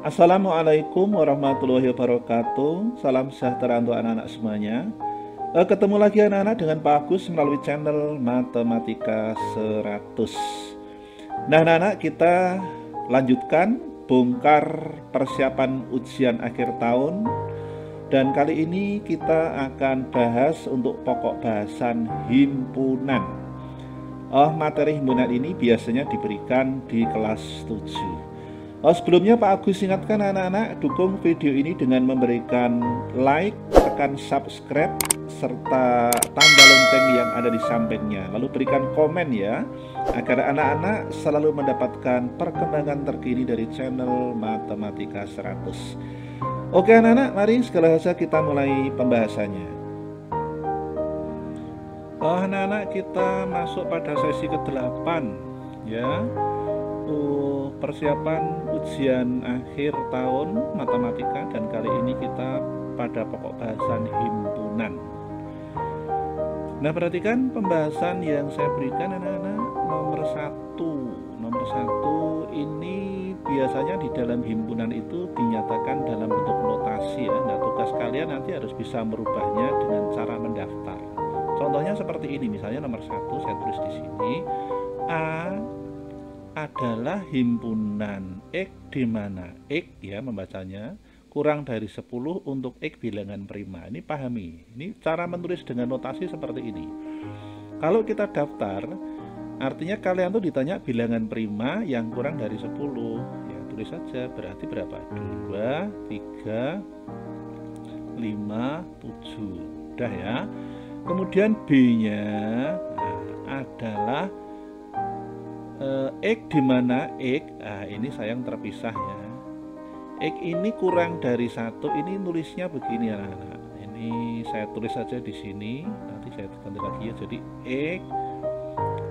Assalamualaikum warahmatullahi wabarakatuh. Salam sejahtera untuk anak-anak semuanya. Ketemu lagi anak-anak dengan Pak Agus melalui channel Matematika 100. Nah anak-anak, kita lanjutkan bongkar persiapan ujian akhir tahun. Dan kali ini kita akan bahas untuk pokok bahasan himpunan. Materi himpunan ini biasanya diberikan di kelas 7. Sebelumnya Pak Agus ingatkan anak-anak, dukung video ini dengan memberikan like, tekan subscribe, serta tanda lonceng yang ada di sampingnya. Lalu berikan komen ya, agar anak-anak selalu mendapatkan perkembangan terkini dari channel Matematika 100. Oke anak-anak, mari segala saja kita mulai pembahasannya. Anak-anak, kita masuk pada sesi ke-8 ya. Persiapan ujian akhir tahun matematika, dan kali ini kita pada pokok bahasan himpunan. Nah, perhatikan pembahasan yang saya berikan anak-anak. Nomor satu ini biasanya di dalam himpunan itu dinyatakan dalam bentuk notasi ya. Nah, tugas kalian nanti harus bisa merubahnya dengan cara mendaftar. Contohnya seperti ini, misalnya nomor 1 saya tulis di sini, A adalah himpunan X, di mana X ya membacanya kurang dari 10 untuk X bilangan prima. Ini pahami, ini cara menulis dengan notasi seperti ini. Kalau kita daftar, artinya kalian tuh ditanya bilangan prima yang kurang dari 10 ya, tulis saja, berarti berapa? 2, 3, 5, 7. Udah ya. Kemudian B nya adalah X, di mana X, ini sayang terpisah ya. X ini kurang dari 1, ini nulisnya begini ya anak-anak. Ini saya tulis saja di sini, nanti saya ganti lagi ya. Jadi X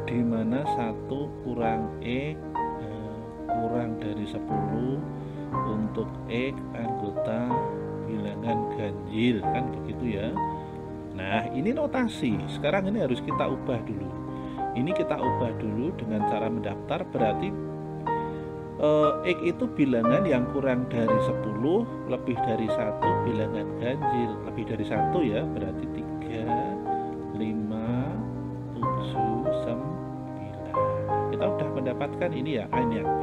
di mana 1 kurang X kurang dari 10 untuk X anggota bilangan ganjil, kan begitu ya. Nah, ini notasi. Sekarang ini harus kita ubah dulu. Ini kita ubah dulu dengan cara mendaftar, berarti X itu bilangan yang kurang dari 10 lebih dari 1 bilangan ganjil. Lebih dari 1 ya, berarti 3, 5, 7, 9. Kita udah mendapatkan ini ya, A ini yang B.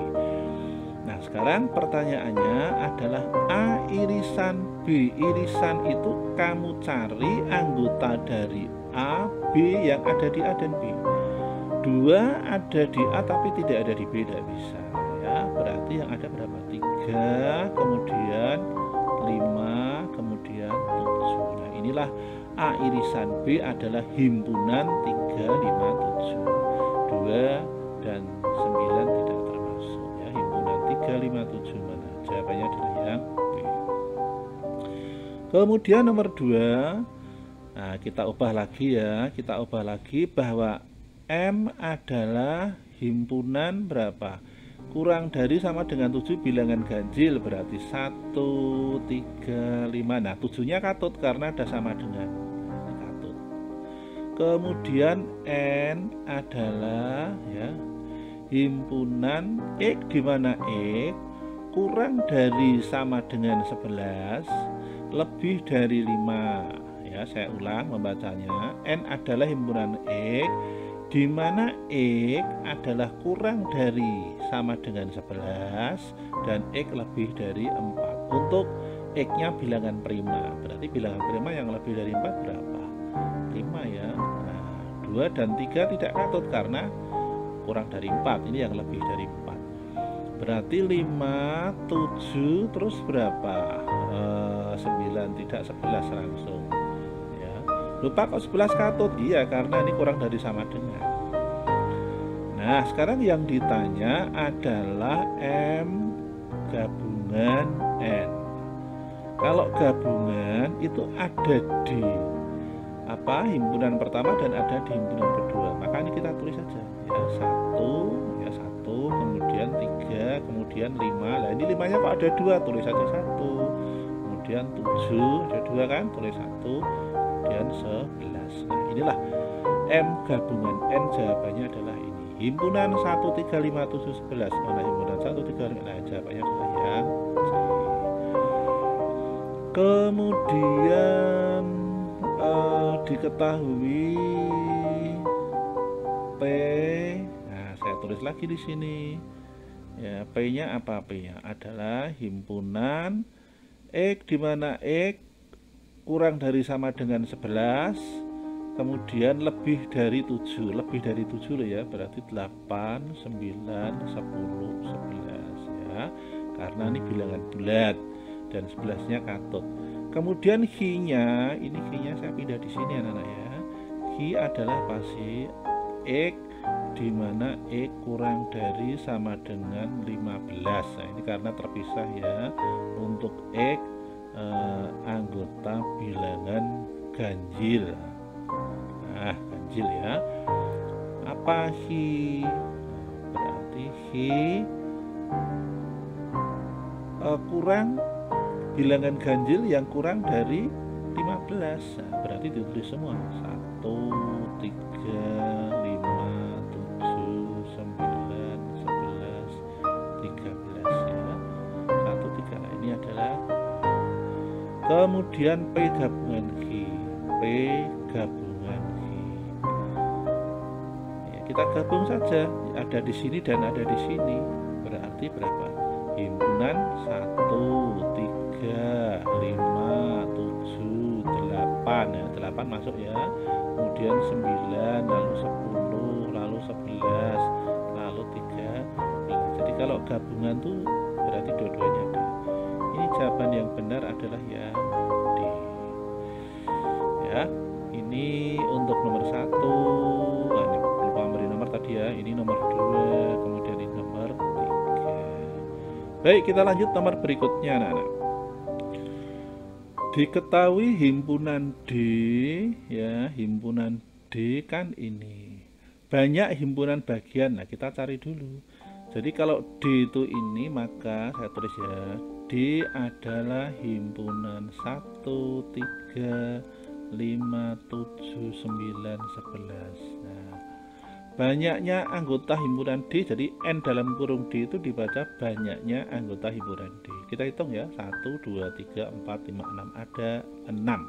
Nah, sekarang pertanyaannya adalah A irisan B. Irisan itu kamu cari anggota dari A, B yang ada di A dan B. 2 ada di A tapi tidak ada di B, tidak bisa ya. Berarti yang ada berapa? 3, kemudian 5, kemudian 7. Nah, inilah A irisan B adalah himpunan 3, 5, 7. 2 dan 9 tidak termasuk ya. Himpunan 3, 5, 7 mana? Jawabannya adalah yang B. Kemudian nomor 2, nah kita ubah lagi ya. Kita ubah lagi bahwa M adalah himpunan berapa? Kurang dari sama dengan 7 bilangan ganjil, berarti 1, 3, 5. Nah, 7-nya katut karena ada sama dengan katut. Kemudian N adalah ya himpunan X, di mana X kurang dari sama dengan 11 lebih dari 5. Ya, saya ulang membacanya. N adalah himpunan X, di mana X adalah kurang dari sama dengan 11 dan X lebih dari 4. Untuk X-nya bilangan prima, berarti bilangan prima yang lebih dari 4 berapa? 5 ya. Nah, 2 dan 3 tidak katut karena kurang dari 4, ini yang lebih dari 4. Berarti 5, 7, terus berapa? 9, tidak 11 langsung. Lupa kok 11 katut? Iya, karena ini kurang dari sama dengan. Nah, sekarang yang ditanya adalah M gabungan N. Kalau gabungan itu ada di himpunan pertama dan ada di himpunan kedua. Maka ini kita tulis saja ya, 1, kemudian 3, kemudian 5. Nah, ini 5-nya kok ada 2, tulis saja 1. Kemudian 7 ada 2 kan, tulis 1. Kemudian 11. Nah, inilah M gabungan N, jawabannya adalah ini. himpunan 1, 3, 5, 7, 11. Mana himpunan 1, 3, 5? Nah, jawabannya adalah yang C. Kemudian diketahui P. Nah, saya tulis lagi di sini. Ya, P-nya apa? P-nya adalah himpunan X, di mana X kurang dari sama dengan 11, kemudian lebih dari 7. Lebih dari 7 loh ya, berarti 8, 9, 10, 11 ya. Karena ini bilangan bulat dan 11-nya katut. Kemudian Q-nya, ini Q-nya saya pindah di sini anak-anak ya. Q adalah pasti X, di mana X kurang dari sama dengan 15. Nah, ini karena terpisah ya. Untuk X anggota bilangan ganjil. Nah, ganjil ya. Apa Hi? Berarti Hi kurang bilangan ganjil yang kurang dari 15. Nah, berarti ditulis semua. 1, 3, 5, 7, 9, 11, 13 ya. 1, 3. Nah, ini adalah. Kemudian P gabungan Q. P gabungan Q. Ya, kita gabung saja. Ada di sini dan ada di sini. Berarti berapa? Himpunan 1, 3, 5, 7, 8. Ya, 8 masuk ya. Kemudian 9, lalu 10, lalu 11, lalu 13. Jadi kalau gabungan tuh berarti dua-duanya ada. Ini jawaban yang benar adalah yang D. Ya, ini untuk nomor 1. Nah, ini lupa beri nomor tadi ya. Ini nomor 2, kemudian ini nomor 3. Baik, kita lanjut nomor berikutnya anak-anak. Diketahui himpunan D ya, himpunan D kan ini. Banyak himpunan bagian. Nah, kita cari dulu. Jadi kalau D itu ini, maka saya tulis ya, D adalah himpunan 1, 3, 5, 7, 9, 11. Nah, banyaknya anggota himpunan D, jadi N dalam kurung D itu dibaca banyaknya anggota himpunan D. Kita hitung ya, 1, 2, 3, 4, 5, 6, ada 6.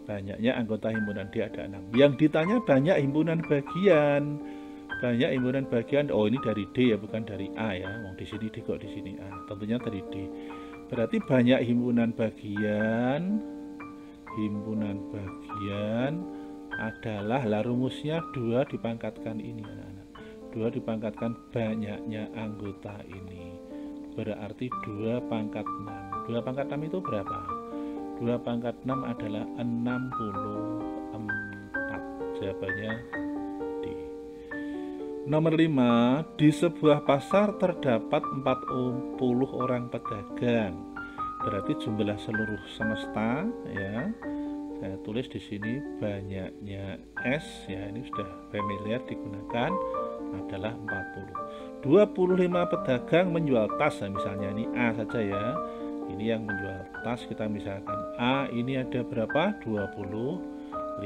Banyaknya anggota himpunan D ada 6. Yang ditanya banyak himpunan bagian. Banyak himpunan bagian. Oh, ini dari D ya, bukan dari A ya. Mau di sini D kok di sini A. Tentunya dari D. Berarti banyak himpunan bagian. Himpunan bagian adalah rumusnya 2 dipangkatkan ini anak-anak. 2 dipangkatkan banyaknya anggota ini. Berarti 2 pangkat 6. 2 pangkat 6 itu berapa? 2 pangkat 6 adalah 64. Jawabannya D. Nomor 5, di sebuah pasar terdapat 40 orang pedagang. Berarti jumlah seluruh semesta ya. Saya tulis di sini banyaknya S ya, ini sudah familiar digunakan, adalah 40. 25 pedagang menjual tas. Nah, misalnya ini A saja ya. Ini yang menjual tas, kita misalkan A, ini ada berapa? 25.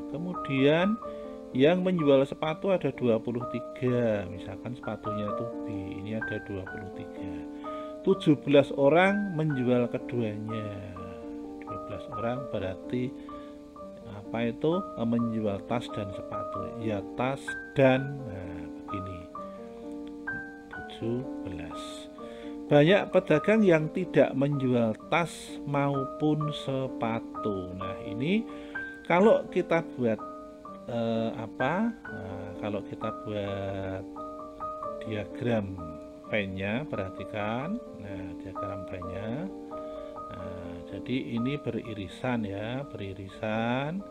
Kemudian yang menjual sepatu ada 23, misalkan sepatunya itu B, ini ada 23. 17 orang menjual keduanya. 12 orang berarti apa itu? Menjual tas dan sepatu. Ya, tas dan, nah begini, 17. Banyak pedagang yang tidak menjual tas maupun sepatu. Nah, ini kalau kita buat kalau kita buat diagram Venn-nya, perhatikan. Nah, diagram Venn-nya. Nah, jadi ini beririsan ya, beririsan.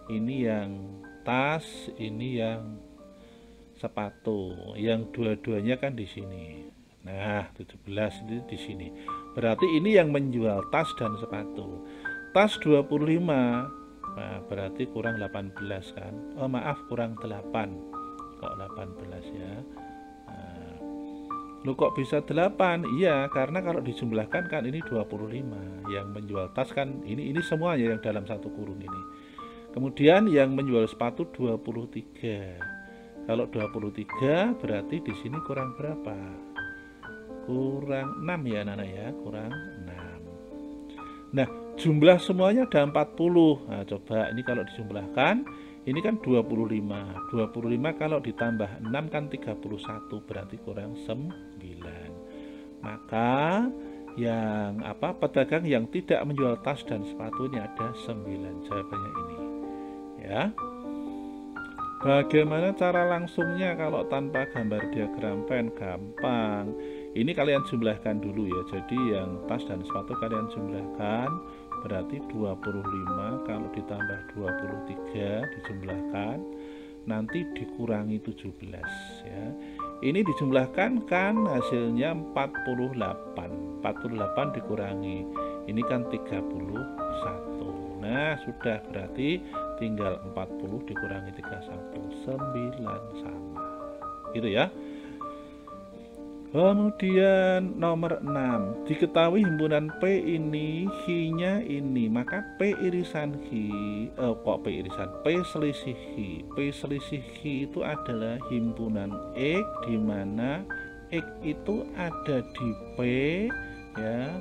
Ini yang tas, ini yang sepatu. Yang dua-duanya kan di sini. Nah, 17 ini di sini. Berarti ini yang menjual tas dan sepatu. Tas 25. Nah, berarti kurang 18 kan. Oh, maaf, kurang 8. Kok 18 ya. Nah, lu kok bisa 8? Iya, karena kalau dijumlahkan kan ini 25. Yang menjual tas kan ini semuanya yang dalam satu kurung ini. Kemudian yang menjual sepatu 23. Kalau 23 berarti di sini kurang berapa? Kurang 6 ya anak-anak ya, kurang 6. Nah, jumlah semuanya ada 40. Nah, coba ini kalau dijumlahkan, ini kan 25. 25 kalau ditambah 6 kan 31, berarti kurang 9. Maka yang pedagang yang tidak menjual tas dan sepatu ini ada 9. Jawabannya ini. Ya. Bagaimana cara langsungnya kalau tanpa gambar diagram pen? Gampang. Ini kalian jumlahkan dulu ya. Jadi yang tas dan sepatu kalian jumlahkan, berarti 25 kalau ditambah 23 dijumlahkan, nanti dikurangi 17 ya. Ini dijumlahkan kan hasilnya 48. 48 dikurangi, ini kan 31. Nah, sudah, berarti tinggal 40 dikurangi 31, 9 sama. Gitu ya. Kemudian nomor 6, diketahui himpunan P ini Hi-nya ini, maka P irisan Hi, P selisih Hi. P selisih Hi itu adalah himpunan X, di mana X itu ada di P ya,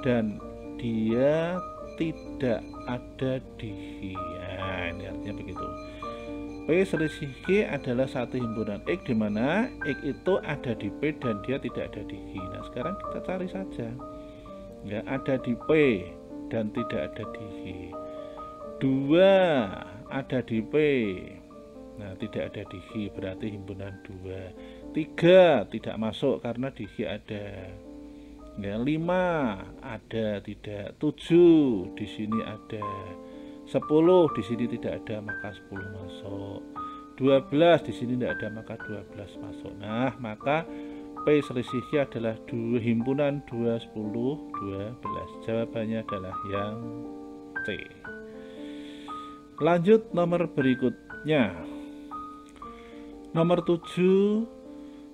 dan dia tidak ada di Hi. Nah, ini artinya begitu. P selisih G adalah satu himpunan X, di mana X itu ada di P dan dia tidak ada di G. Nah, sekarang kita cari saja. Ya, ada di P dan tidak ada di G. 2 ada di P. Nah, tidak ada di G, berarti himpunan 2. 3 tidak masuk karena di G ada. Ya, 5 ada, tidak. 7 di sini ada. 10 di sini tidak ada, maka 10 masuk. 12 di sini tidak ada, maka 12 masuk. Nah, maka P selisihnya adalah himpunan 2, 10, 12. Jawabannya adalah yang C. Lanjut nomor berikutnya. Nomor 7,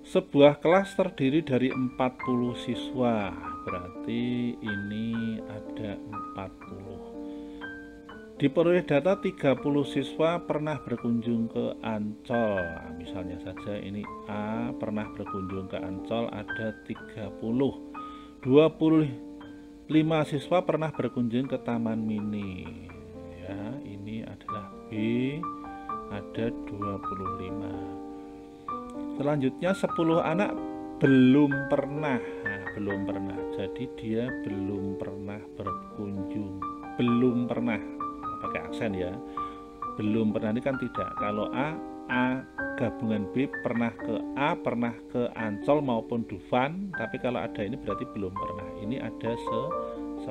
sebuah kelas terdiri dari 40 siswa. Berarti ini ada 40. Diperoleh data 30 siswa pernah berkunjung ke Ancol. Nah, misalnya saja ini A pernah berkunjung ke Ancol, ada 30. 25 siswa pernah berkunjung ke Taman Mini. Ya, ini adalah B, ada 25. Selanjutnya 10 anak belum pernah. Nah, belum pernah. Jadi dia belum pernah berkunjung. Belum pernah. Pakai aksen ya, belum pernah, ini kan tidak. Kalau A gabungan B pernah ke A, pernah ke Ancol maupun Dufan, tapi kalau ada ini berarti belum pernah. Ini ada 10.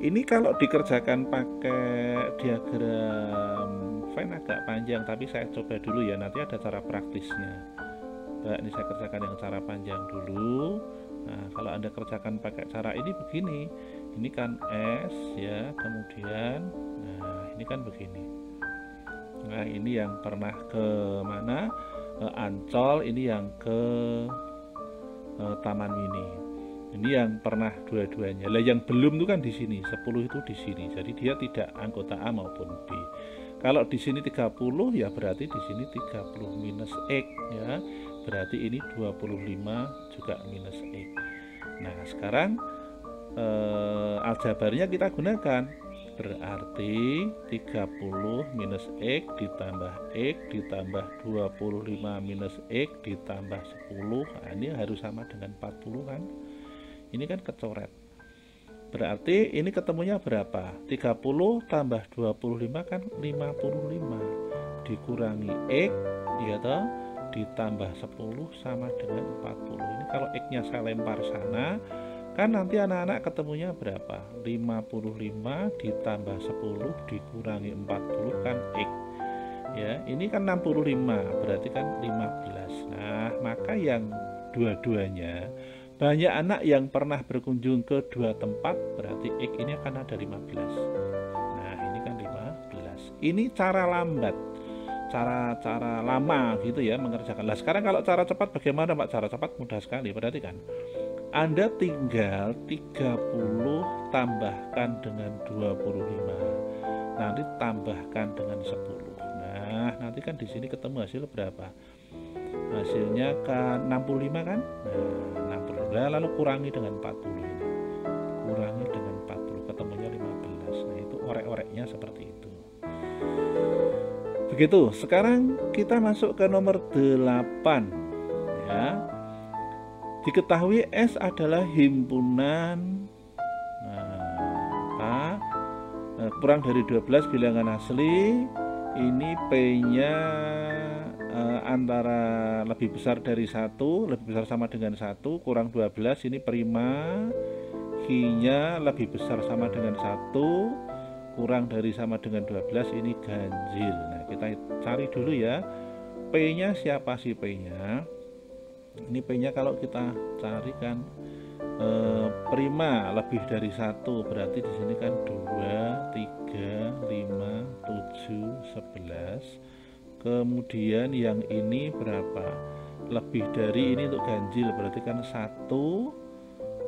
Ini kalau dikerjakan pakai diagram Venn agak panjang, tapi saya coba dulu ya, nanti ada cara praktisnya. Nah, ini saya kerjakan yang cara panjang dulu. Nah, kalau Anda kerjakan pakai cara ini begini, ini kan S ya, kemudian nah ini kan begini. Nah, ini yang pernah ke mana? Ancol, ini yang ke Taman Mini. Ini yang pernah dua-duanya. Lah yang belum itu kan di sini, 10 itu di sini. Jadi dia tidak anggota A maupun B. Kalau di sini 30 ya berarti di sini 30 minus X ya. Berarti ini 25 juga minus X. Nah, sekarang aljabarnya kita gunakan. Berarti 30 minus X ditambah X ditambah 25 minus X ditambah 10. Nah, ini harus sama dengan 40 kan. Ini kan kecoret. Berarti ini ketemunya berapa? 30 tambah 25 kan 55. Dikurangi X ya toh, ditambah 10 sama dengan 40. Ini kalau X-nya saya lempar sana, kan nanti anak-anak ketemunya berapa? 55 ditambah 10 dikurangi 40 kan X. Ya, ini kan 65, berarti kan 15. Nah, maka yang dua-duanya banyak anak yang pernah berkunjung ke dua tempat, berarti X ini akan ada 15. Nah, ini kan 15. Ini cara lambat. Cara lama gitu ya mengerjakan. Nah, sekarang kalau cara cepat bagaimana, Pak? Cara cepat mudah sekali. Berarti kan Anda tinggal 30 tambahkan dengan 25. Nanti tambahkan dengan 10. Nah, Nah, nanti kan di sini ketemu hasil berapa? Hasilnya kan 65 kan? Nah, 60. Lalu kurangi dengan 40 ini. Kurangi dengan 40, ketemunya 15. Nah, itu orek-oreknya seperti itu. Begitu. Sekarang kita masuk ke nomor 8 ya. Diketahui S adalah himpunan kurang dari 12 bilangan asli. Ini P-nya antara lebih besar dari 1, lebih besar sama dengan 1, kurang 12 ini prima. Q-nya lebih besar sama dengan 1, kurang dari sama dengan 12 ini ganjil. Nah, kita cari dulu ya. P-nya siapa sih P-nya? Ini P-nya kalau kita carikan prima lebih dari 1, berarti di sini kan 2, 3, 5, 7, 11. Kemudian yang ini berapa? Lebih dari ini untuk ganjil, berarti kan 1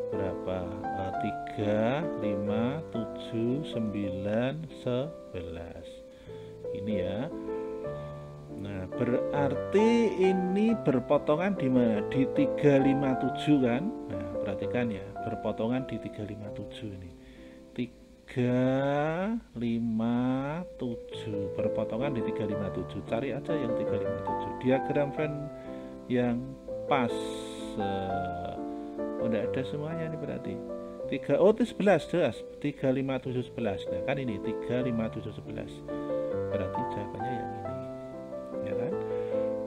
berapa? 3, 5, 7, 9, 11. Ini ya. Nah, berarti ini berpotongan di mana? Di 357 kan? Nah, perhatikan ya, berpotongan di 357 ini. 357 berpotongan di 357. Cari aja yang 357. Diagram Venn yang pas. Udah ada semuanya nih berarti. 3 oh itu 11 jelas. 357 11. Nah, kan ini 357 11. Berarti jawabannya yang ini. Ya kan?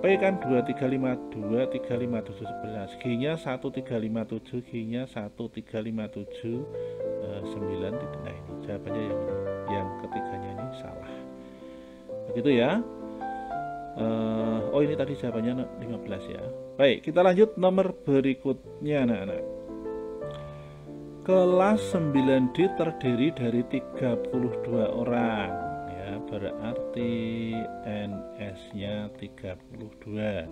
P kan 2352 357 11. G-nya 1357, G-nya 1357 9. Nah, ini jawabannya yang ini. Yang ketiganya ini salah. Begitu ya. Oh ini tadi jawabannya 15 ya. Baik, kita lanjut nomor berikutnya anak-anak. Kelas 9D terdiri dari 32 orang ya, berarti NS-nya 32.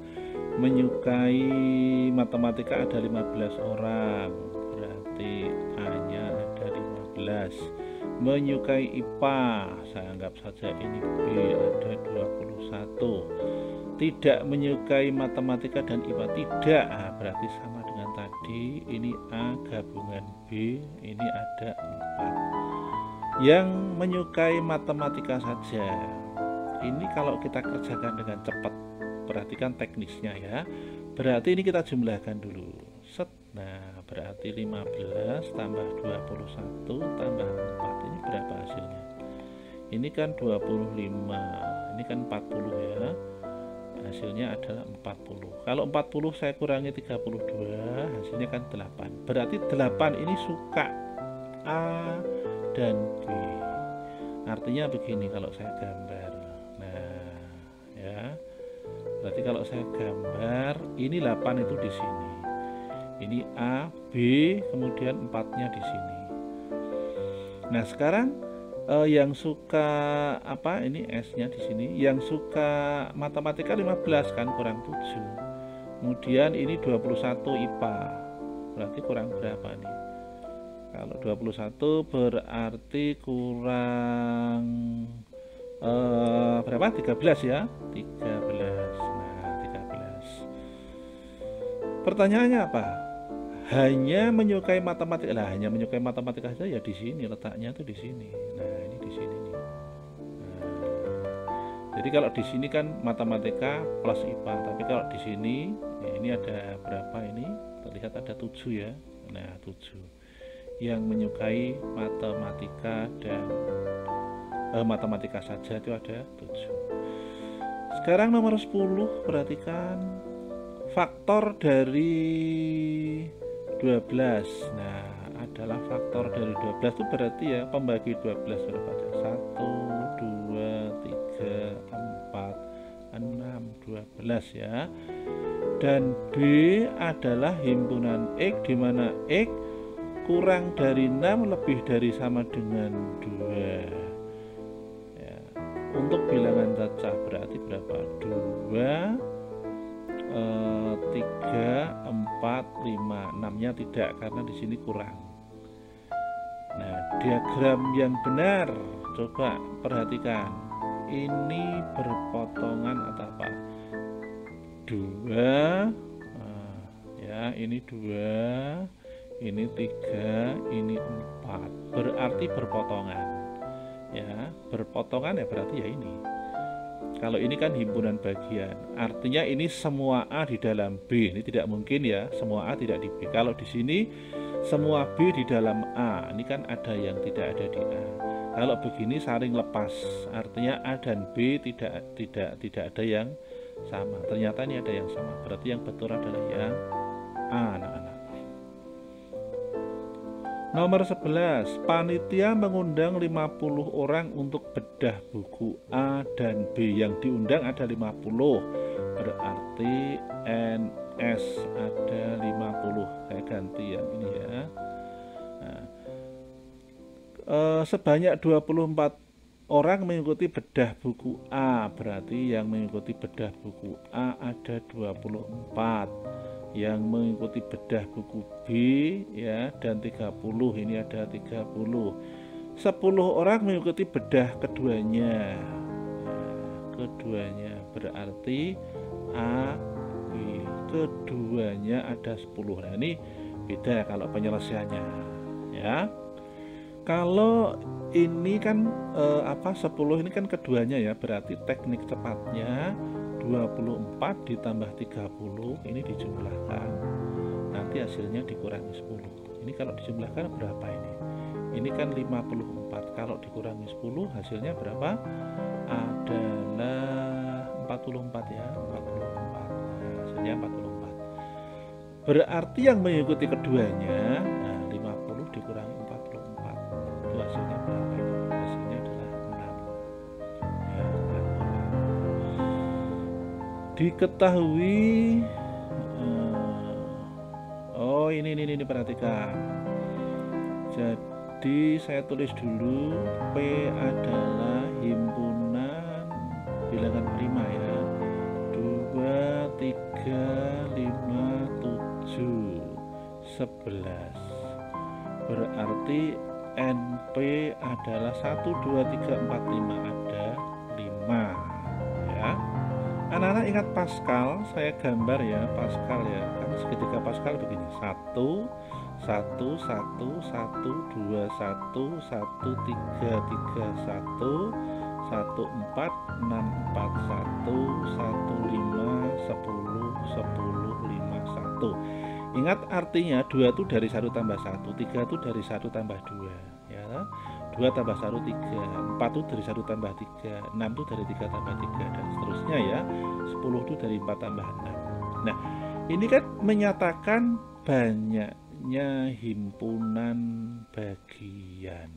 Menyukai matematika ada 15 orang, berarti A-nya ada 15. Menyukai IPA, saya anggap saja ini B, ada 21. Tidak menyukai matematika dan IPA tidak, berarti sama dengan tadi. Ini A gabungan B, ini ada 4. Yang menyukai matematika saja, ini kalau kita kerjakan dengan cepat, perhatikan teknisnya ya. Berarti ini kita jumlahkan dulu. Set. Nah, berarti 15 tambah 21 tambah 4. Ini berapa hasilnya? Ini kan 25, ini kan 40 ya. Hasilnya adalah 40. Kalau 40 saya kurangi 32, hasilnya kan 8. Berarti 8 ini suka A dan B. Artinya begini kalau saya gambar. Nah, ya. Berarti kalau saya gambar, ini 8 itu di sini. Ini A, B, kemudian 4-nya di sini. Nah, sekarang yang suka apa? Ini S-nya di sini. Yang suka matematika 15 kan kurang 7. Kemudian ini 21 IPA. Berarti kurang berapa nih? Kalau 21 berarti kurang berapa? 13 ya. 13. Nah, 13. Pertanyaannya apa? Hanya menyukai matematika. Lah, hanya menyukai matematika saja ya di sini, letaknya tuh di sini. Nah, ini di sini nih. Nah, jadi kalau di sini kan matematika plus IPA, tapi kalau di sini ya ini ada berapa ini? Terlihat ada 7 ya. Nah, 7. Yang menyukai matematika dan matematika saja itu ada 7. Sekarang nomor 10, perhatikan faktor dari 12. Nah, adalah faktor dari 12 itu berarti ya pembagi 12 berapa? 1, 2, 3, 4, 6, 12 ya. Dan B adalah himpunan X di mana X kurang dari 6 lebih dari sama dengan 2. Ya. Untuk bilangan cacah berarti berapa? 2 3, 4, 5, 6-nya tidak karena di sini kurang. Nah, diagram yang benar coba perhatikan. ini berpotongan atau apa? 2, ya ini 2, ini 3, ini 4, berarti berpotongan ya. Berpotongan ya berarti ya ini. Kalau ini kan himpunan bagian, artinya ini semua A di dalam B. Ini tidak mungkin ya, semua A tidak di B. Kalau di sini semua B di dalam A, ini kan ada yang tidak ada di A. Kalau begini saling lepas, artinya A dan B tidak ada yang sama. Ternyata ini ada yang sama, berarti yang betul adalah yang A, anak-anak. Nomor 11, panitia mengundang 50 orang untuk bedah buku A dan B. Yang diundang ada 50, berarti NS ada 50. Saya ganti yang ini ya. Nah, sebanyak 24 orang mengikuti bedah buku A, berarti yang mengikuti bedah buku A ada 24. Yang mengikuti bedah buku B ya dan 30, ini ada 30. 10 orang mengikuti bedah keduanya. Keduanya berarti A, B, keduanya ada 10. Nah, ini beda kalau penyelesaiannya ya. Kalau ini kan 10 ini kan keduanya ya, berarti teknik cepatnya 24 ditambah 30 ini dijumlahkan, nanti hasilnya dikurangi 10. Ini kalau dijumlahkan berapa ini? Ini kan 54, kalau dikurangi 10 hasilnya berapa? Adalah 44 ya, 44. Nah, hasilnya 44. Berarti yang mengikuti keduanya, nah 50 dikurangi 44. Itu hasilnya berapa ini? Hasilnya adalah 6. Ya, 6 orang. Diketahui ini perhatikan. Jadi saya tulis dulu, P adalah himpunan bilangan prima ya, 2, 3, 5, 7, 11. Berarti NP adalah 1, 2, 3, 4, 5, ada 5 ya. Anak-anak ingat Pascal, saya gambar ya Pascal ya, kan segitiga Pascal begini, 1, 1, 1, 1, 2, 1, 1, 3, 3, 1, 1, 4, 6, 4, 1, 1, 5, 10, 10, 5, 1. Ingat artinya 2 itu dari 1 tambah 1, 3 itu dari 1 tambah 2 ya. 2 tambah 1 3, 4 itu dari 1 tambah 3, 6 itu dari 3 tambah 3 dan seterusnya ya. 10 itu dari 4 tambah 6. Nah, ini kan menyatakan banyaknya himpunan bagian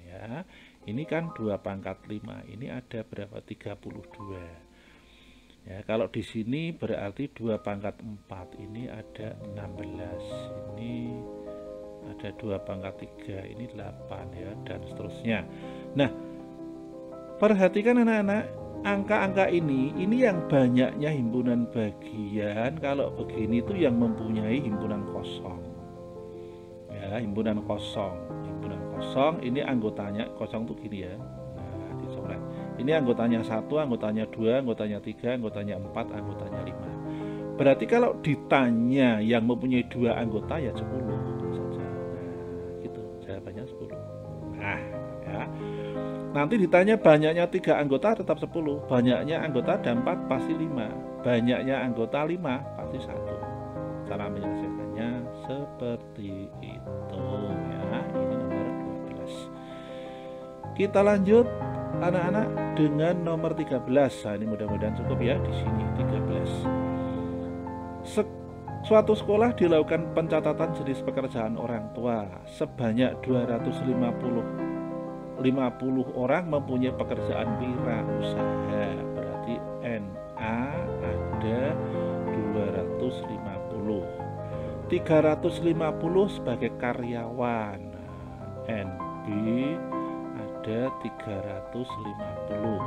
ya. Ini kan 2 pangkat 5, ini ada berapa? 32. Ya, kalau di sini berarti 2 pangkat 4, ini ada 16. Ini ada 2 pangkat 3, ini 8 ya, dan seterusnya. Nah, perhatikan anak-anak, angka-angka ini yang banyaknya himpunan bagian. Kalau begini itu yang mempunyai himpunan kosong ya, himpunan kosong ini anggotanya kosong tuh gini ya. Nah, dicoret. Ini anggotanya 1, anggotanya 2, anggotanya 3, anggotanya 4, anggotanya 5. Berarti kalau ditanya yang mempunyai 2 anggota ya 10 saja. Nah, gitu, jawabannya 10. Nah, ya. Nanti ditanya banyaknya 3 anggota tetap 10. Banyaknya anggota ada 4 pasti 5. Banyaknya anggota 5 pasti 1. Cara menyelesaikannya seperti itu ya. Ini nomor 12. Kita lanjut anak-anak dengan nomor 13. Nah, ini mudah-mudahan cukup ya di sini 13. Suatu sekolah dilakukan pencatatan jenis pekerjaan orang tua. Sebanyak 250 orang mempunyai pekerjaan wirausaha. Berarti NA ada 250. 350 sebagai karyawan. NB ada 350.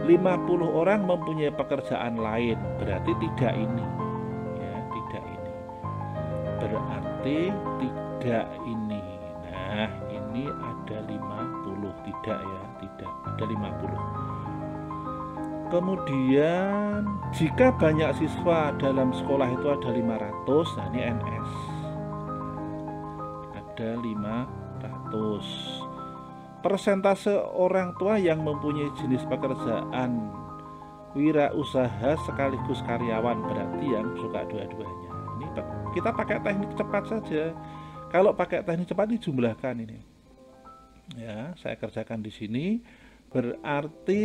50 orang mempunyai pekerjaan lain, berarti tidak ini ya, tidak ini. Berarti tidak ini. Nah, ini ada 50, tidak ya, tidak ada 50. Kemudian jika banyak siswa dalam sekolah itu ada 500, nah ini NS. Ada 500. Persentase orang tua yang mempunyai jenis pekerjaan wirausaha sekaligus karyawan, berarti yang suka dua-duanya. Ini kita pakai teknik cepat saja. Kalau pakai teknik cepat dijumlahkan ini. Ya, saya kerjakan di sini. Berarti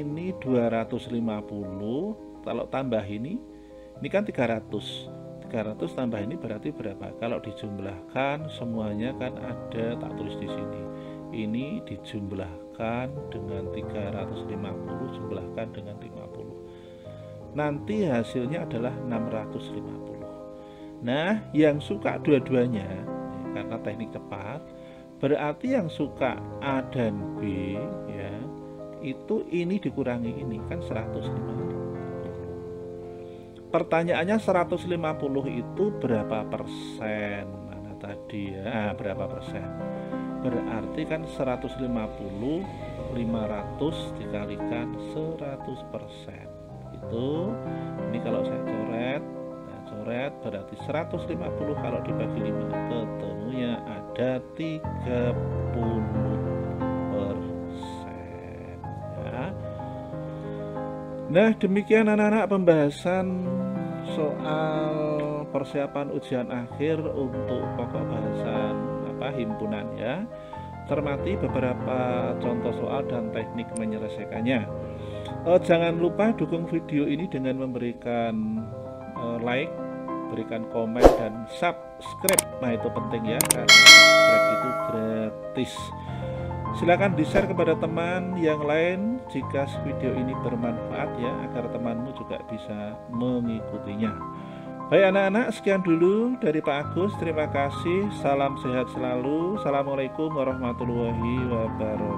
ini 250. Kalau tambah ini kan 300. 300 tambah ini berarti berapa? Kalau dijumlahkan semuanya kan ada, tak tulis di sini. Ini dijumlahkan dengan 350, jumlahkan dengan 50. Nanti hasilnya adalah 650. Nah, yang suka dua-duanya karena teknik cepat, berarti yang suka A dan B ya, itu ini dikurangi ini kan 150. Pertanyaannya 150 itu berapa persen? Mana tadi ya, berapa persen? Berarti kan 150 500 dikalikan 100%. Itu ini kalau saya coret, coret berarti 150 kalau dibagi 5 ketemunya ada 30% ya. Nah, demikian anak-anak pembahasan soal persiapan ujian akhir untuk pokok bahasan himpunan ya. Cermati beberapa contoh soal dan teknik menyelesaikannya. Jangan lupa dukung video ini dengan memberikan like, berikan komen dan subscribe. Nah, itu penting ya, karena subscribe itu gratis. Silakan di-share kepada teman yang lain jika video ini bermanfaat ya, agar temanmu juga bisa mengikutinya. Baik anak-anak, sekian dulu dari Pak Agus. Terima kasih. Salam sehat selalu. Assalamualaikum warahmatullahi wabarakatuh.